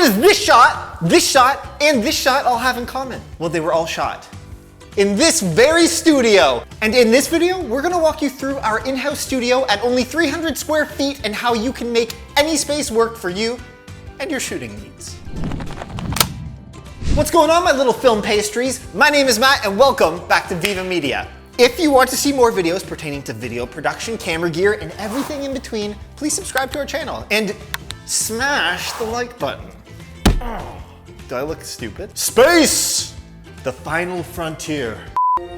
does this shot, and this shot all have in common? Well, they were all shot in this very studio. And in this video, we're gonna walk you through our in-house studio at only 300 square feet and how you can make any space work for you and your shooting needs. What's going on, my little film pastries? My name is Matt and welcome back to Viva Media. If you want to see more videos pertaining to video production, camera gear, and everything in between, please subscribe to our channel and smash the like button. Oh, do I look stupid? Space! The final frontier.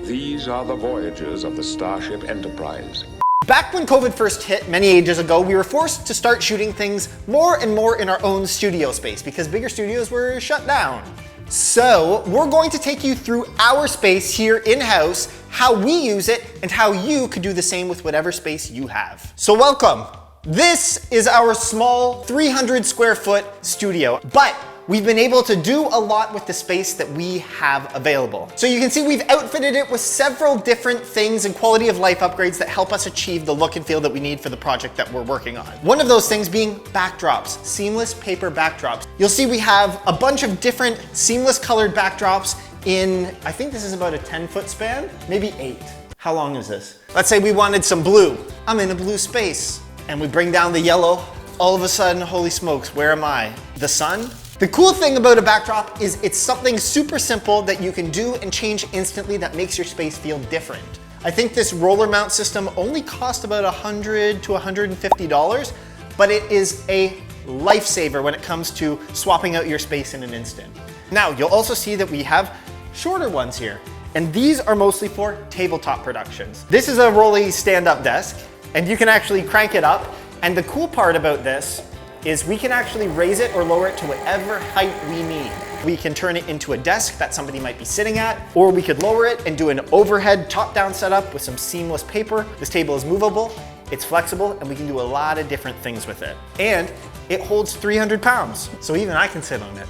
These are the voyages of the Starship Enterprise. Back when COVID first hit many ages ago, we were forced to start shooting things more and more in our own studio space because bigger studios were shut down. So we're going to take you through our space here in-house, how we use it, and how you could do the same with whatever space you have. So welcome. This is our small 300 square foot studio, but we've been able to do a lot with the space that we have available. So you can see we've outfitted it with several different things and quality of life upgrades that help us achieve the look and feel that we need for the project that we're working on. One of those things being backdrops, seamless paper backdrops. You'll see we have a bunch of different seamless colored backdrops in, I think this is about a 10-foot span, maybe 8. How long is this? Let's say we wanted some blue. I'm in a blue space. And we bring down the yellow. All of a sudden, holy smokes, where am I? The sun? The cool thing about a backdrop is it's something super simple that you can do and change instantly that makes your space feel different. I think this roller mount system only cost about $100 to $150, but it is a lifesaver when it comes to swapping out your space in an instant. Now, you'll also see that we have shorter ones here, and these are mostly for tabletop productions. This is a rolly stand-up desk, and you can actually crank it up, and the cool part about this is we can actually raise it or lower it to whatever height we need. We can turn it into a desk that somebody might be sitting at, or we could lower it and do an overhead top-down setup with some seamless paper. This table is movable, it's flexible, and we can do a lot of different things with it. And it holds 300 pounds, so even I can sit on it.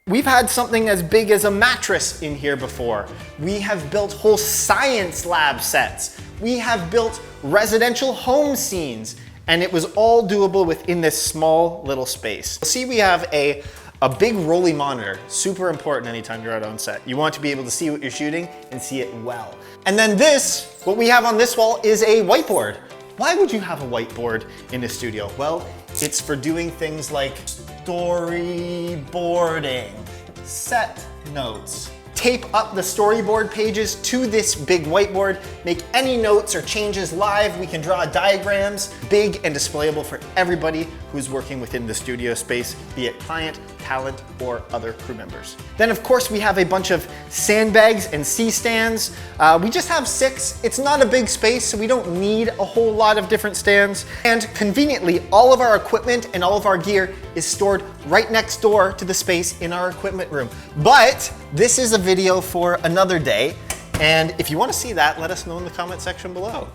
We've had something as big as a mattress in here before. We have built whole science lab sets. We have built residential home scenes. And it was all doable within this small little space. See, we have a big rolly monitor, super important anytime you're out on set. You want to be able to see what you're shooting and see it well. And then this, what we have on this wall is a whiteboard. Why would you have a whiteboard in a studio? Well, it's for doing things like storyboarding, set notes. Tape up the storyboard pages to this big whiteboard, make any notes or changes live. We can draw diagrams, big and displayable for everybody who's working within the studio space, be it client, talent, or other crew members. Then of course we have a bunch of sandbags and C-stands. We just have 6. It's not a big space, so we don't need a whole lot of different stands. And conveniently, all of our equipment and all of our gear is stored right next door to the space in our equipment room. But this is a video for another day, and if you want to see that, let us know in the comment section below.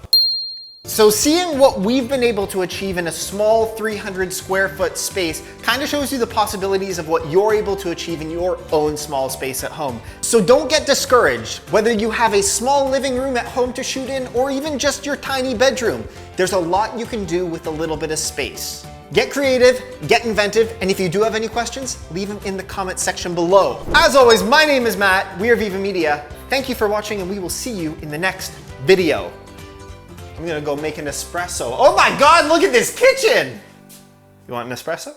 So seeing what we've been able to achieve in a small 300 square foot space kind of shows you the possibilities of what you're able to achieve in your own small space at home. So don't get discouraged. Whether you have a small living room at home to shoot in or even just your tiny bedroom, there's a lot you can do with a little bit of space. Get creative, get inventive, and if you do have any questions, leave them in the comment section below. As always, my name is Matt, we are Viva Media. Thank you for watching and we will see you in the next video. I'm gonna go make an espresso. Oh my God, look at this kitchen! You want an espresso?